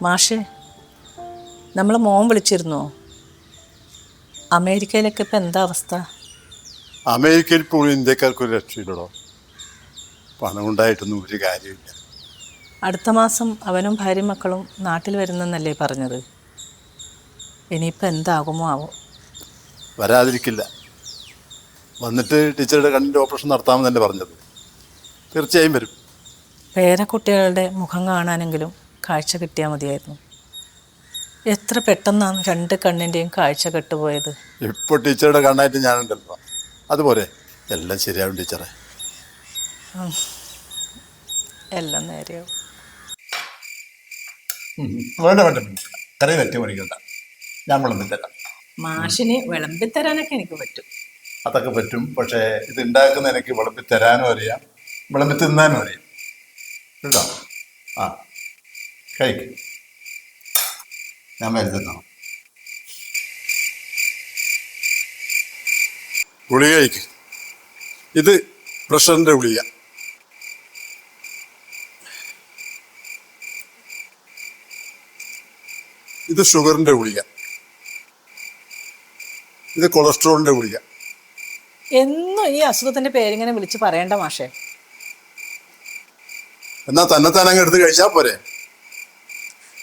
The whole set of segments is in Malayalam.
മാഷേ, നമ്മളെ മോൻ വിളിച്ചിരുന്നോ? അമേരിക്കയിലൊക്കെ ഇപ്പം എന്താ അവസ്ഥ? അമേരിക്കയിൽ പോലും ഇന്ത്യക്കാർക്കൊരു രക്ഷയില്ലടോ. പണം ഉണ്ടായിട്ടൊന്നും ഒരു കാര്യമില്ല. അടുത്ത മാസം അവനും ഭാര്യ മക്കളും നാട്ടിൽ വരുന്നെന്നല്ലേ പറഞ്ഞത്? ഇനിയിപ്പോൾ എന്താകുമോ ആവോ? വരാതിരിക്കില്ല. വന്നിട്ട് ടീച്ചറുടെ കണ്ണിൻ്റെ ഓപ്പറേഷൻ നടത്താമെന്നല്ലേ പറഞ്ഞത്. തീർച്ചയായും വരും. പേരക്കുട്ടികളുടെ മുഖം കാണാനെങ്കിലും കാഴ്ച കിട്ടിയാൽ മതിയായിരുന്നു. എത്ര പെട്ടെന്നാണ് 2 കണ്ണിൻ്റെയും കാഴ്ച കെട്ടുപോയത്. ഇപ്പോൾ ടീച്ചറുടെ കണ്ണായിട്ട് ഞാനുണ്ടല്ലോ. അതുപോലെ എല്ലാം ശരിയാവും ടീച്ചറെ. എല്ലാം നേരെയാവും. വേണ്ട വേണ്ട, കറി തെറ്റി മറിക്കണ്ട. ഞാൻ വിളമ്പിത്തരാം. മാഷിന് വിളമ്പിത്തരാനൊക്കെ എനിക്ക് പറ്റും. അതൊക്കെ പറ്റും. പക്ഷേ ഇത് ഉണ്ടാക്കുന്ന എനിക്ക് വിളമ്പിത്തരാനും അറിയാം, വിളമ്പി തിന്നാനും അറിയാം കേട്ടോ. ആ കഴിക്കും. ഞാൻ മരുന്നാണ്. ഗുളിക കഴിക്ക്. ഇത് പ്രഷറിന്റെ ഗുളിക. ഇത് ഷുഗറിന്റെ ഗുളിക. ഇത് കൊളസ്ട്രോളിന്റെ ഗുളിക. എന്നും ഈ അസുഖത്തിന്റെ പേരിങ്ങനെ വിളിച്ച് പറയണ്ട മാഷേ. എന്നാ തന്നെത്താനങ്ങ് എടുത്ത് കഴിച്ചാൽ പോരെ?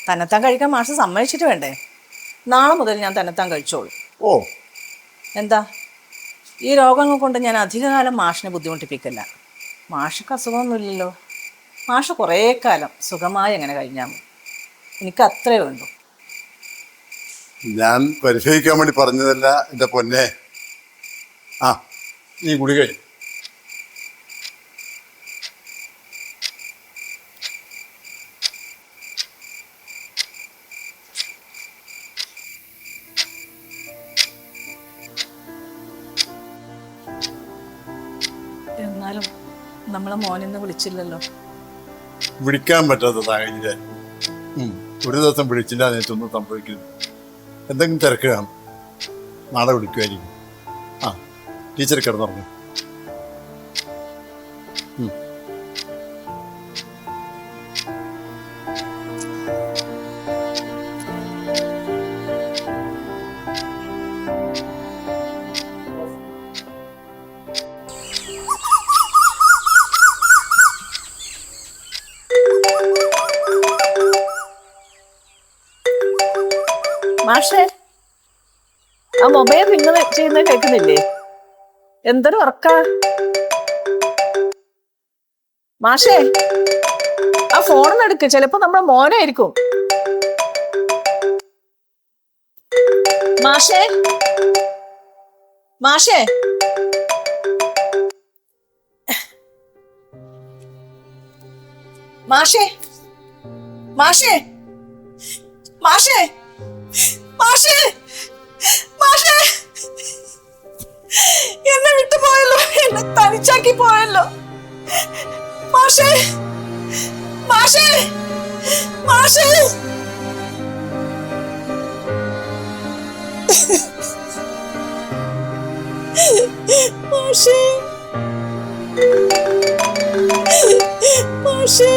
തന്നെത്താൻ കഴിക്കാൻ മാഷ് സമ്മതിച്ചിട്ട് വേണ്ടേ? നാളെ മുതൽ ഞാൻ തന്നെത്താൻ കഴിച്ചോളൂ. ഓ, എന്താ ഈ രോഗങ്ങൾ കൊണ്ട് ഞാൻ അധികകാലം മാഷിനെ ബുദ്ധിമുട്ടിപ്പിക്കില്ല. മാഷക്ക് അസുഖമൊന്നുമില്ലല്ലോ. മാഷ് കുറേ കാലം സുഖമായി എങ്ങനെ കഴിഞ്ഞാൽ മതി. എനിക്ക് അത്രേ വേണ്ടു. ഞാൻ പരിശോധിക്കാൻ വേണ്ടി പറഞ്ഞതല്ല എൻ്റെ പൊന്നെ. ആ, ഈ ഗുളിക കഴി. എന്നാലും നമ്മളെ മോനിന്ന് വിളിച്ചില്ലല്ലോ. വിളിക്കാൻ പറ്റാത്ത സാഹചര്യം. ഒരു ദിവസം വിളിച്ചില്ല, നേരത്തൊന്നും സംഭവിക്കുന്നു. എന്തെങ്കിലും തിരക്ക് കാണും. നാളെ വിളിക്കുമായിരിക്കും. ആ, ടീച്ചർ കിടന്നുറങ്ങും. മാഷേ, ആ മൊബൈൽ റിംഗ് ചെയ്യുന്നത് കേൾക്കുന്നില്ലേ? എന്തൊരു ഉറക്കാ മാഷേ. ആ ഫോണിന്ന് എടുക്ക്, ചിലപ്പോ നമ്മുടെ മോനായിരിക്കും. മാഷേ, മാഷേ, മാഷേ, മാഷേ, മാഷേ, മാഷേ, മാഷേ, എന്നെ വിട്ടു പോയല്ലോ, എന്നെ തനിച്ചാക്കി പോയല്ലോ. മാഷേ, മാഷേ, മാഷേ, മാഷേ, മാഷേ.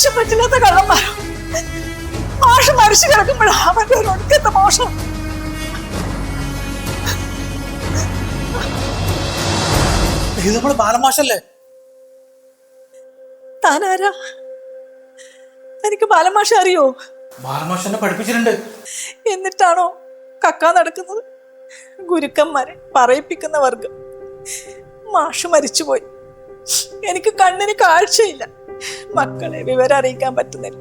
മനുഷ്യ പറ്റില്ലാത്ത കള്ളന്മാരോ. മാഷ് മരിച്ചു കിടക്കുമ്പോഴാണ് അവന്റെ ഒരു ഒടുക്കത്തെ മോശം. ഇത് നമ്മള് ബാലമാഷല്ലേ? താനാരാ? എനിക്ക് ബാലമാഷ അറിയോ? ബാലമാഷ എന്നെ പഠിപ്പിച്ചിട്ടുണ്ട്. എന്നിട്ടാണോ കക്കാ നടക്കുന്നത്? ഗുരുക്കന്മാരെ പറയിപ്പിക്കുന്ന വർഗം. മാഷ് മരിച്ചുപോയി. എനിക്ക് കണ്ണിന് കാഴ്ചയില്ല. മക്കളെ വിവരം അറിയിക്കാൻ പറ്റുന്നില്ല.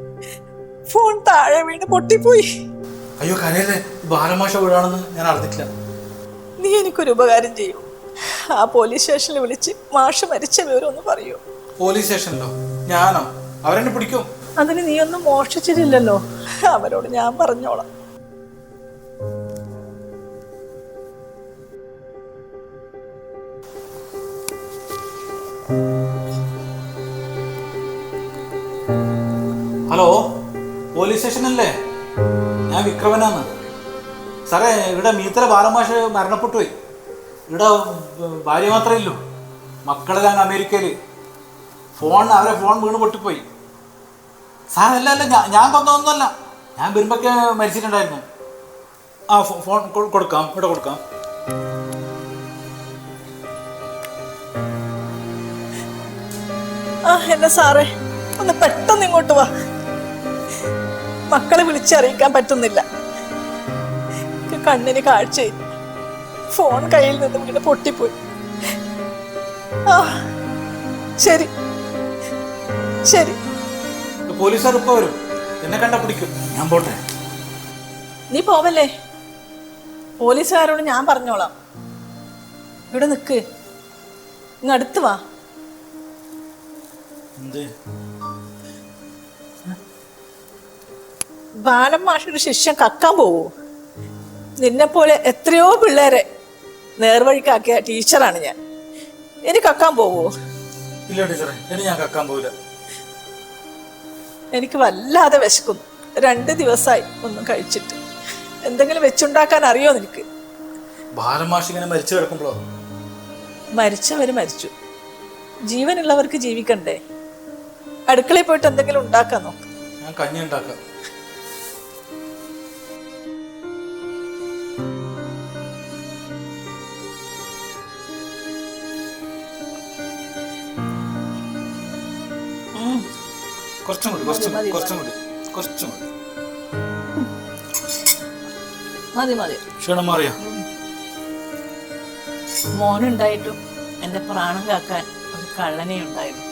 ഫോൺ താഴെ വീണ് പൊട്ടിപ്പോയി. അയ്യോ കരയല്ലേ, ബാലമാഷ വീടാണെന്ന് ഞാൻ അറിഞ്ഞിട്ടില്ല. നീ എനിക്കൊരു ഉപകാരം ചെയ്യൂ. ആ പോലീസ് സ്റ്റേഷനിൽ വിളിച്ച് മാഷ് മരിച്ച വിവരം ഒന്ന് പറയൂ. പോലീസ് സ്റ്റേഷനിലോ? ഞാനോ? അവരെന്നെ പിടിക്കും. അതിന് നീ ഒന്നും മോഷ്ടിച്ചിട്ടില്ലല്ലോ. അവരോട് ഞാൻ പറഞ്ഞോളാം. ഹലോ, പോലീസ് സ്റ്റേഷനല്ലേ? ഞാൻ വിക്രമനാന്ന്. സാറേ, ഇവിടെ മീത്തര ബാലമാഷ് മരണപ്പെട്ടു പോയി. ഇവിടെ ഭാര്യ മാത്രമേ ഇല്ലൂ. മക്കളെല്ലാം അമേരിക്കയിൽ. അവരെ ഫോൺ വീണ് പൊട്ടിപ്പോയി. സാറേ, അല്ല ഞാൻ കൊന്നതൊന്നുമല്ല. ഞാൻ വരുമ്പോഴൊക്കെ മരിച്ചിട്ടുണ്ടായിരുന്നു. ആ ഫോൺ കൊടുക്കാം, ഇവിടെ കൊടുക്കാം. എന്നെ സാറേ, ഒന്ന് പെട്ടെന്ന് ഇങ്ങോട്ട് വാ. മക്കളെ വിളിച്ചറിയിക്കാൻ പറ്റുന്നില്ല. കണ്ണിന് കാഴ്ചയില്ല. ഫോൺ കയ്യിൽ നിന്ന് വീണ് പൊട്ടിപ്പോയി. ശരി ശരി. പോലീസുകാർ ഇപ്പൊ വരും. എന്നെ കണ്ട പിടിക്കും. ഞാൻ പോട്ടെ. നീ പോവല്ലേ? പോലീസുകാരോട് ഞാൻ പറഞ്ഞോളാം. ഇവിടെ നിക്ക്. ഇങ്ങ് അടുത്ത് വാ. ബാലൻ മാഷൊരു ശിഷ്യൻ കക്കാൻ പോവൂ? നിന്നെ പോലെ എത്രയോ പിള്ളേരെ നേർവഴിക്കാക്കിയ ടീച്ചറാണ് ഞാൻ. ഇനി കക്കാൻ പോവോ? ഇല്ല ടീച്ചറെ, ഇനി ഞാൻ കക്കാൻ പോവില്ല. എനിക്ക് വല്ലാതെ വിശക്കുന്നു. 2 ദിവസമായി ഒന്നും കഴിച്ചിട്ട്. എന്തെങ്കിലും വെച്ചുണ്ടാക്കാൻ അറിയോ നിനക്ക്? ബാലമാഷ് ഇങ്ങനെ മരിച്ചു കിടക്കുമ്പോഴോ? മരിച്ചവര് മരിച്ചു. ജീവനുള്ളവർക്ക് ജീവിക്കണ്ടേ? അടുക്കളയിൽ പോയിട്ട് എന്തെങ്കിലും ഉണ്ടാക്കാൻ നോക്ക്. ഞാൻ കഞ്ഞി ഉണ്ടാക്കാം. കുറച്ചും കൂടി. മതി മതി. ക്ഷീണം മാറിയാ? മോനുണ്ടായിട്ടും എന്റെ പ്രാണം കാക്കാൻ ഒരു കള്ളനെ ഉണ്ടായിരുന്നു.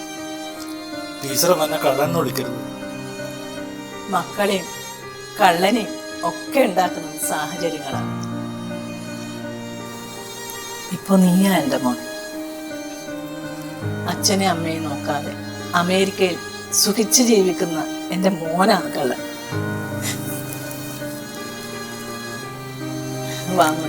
ടീച്ചറെ എന്നെ കള്ളനെന്ന് വിളിക്കരുത്. മക്കളെയും കള്ളനെയും ഒക്കെ ഉണ്ടാക്കുന്നത് സാഹചര്യങ്ങളാണ്. ഇപ്പൊ നീയാ എന്റെ മോൻ. അച്ഛനെയും അമ്മയും നോക്കാതെ അമേരിക്കയിൽ സുഖിച്ച് ജീവിക്കുന്ന എന്റെ മോനാണ് കള്ളൻ. വാങ്ങ.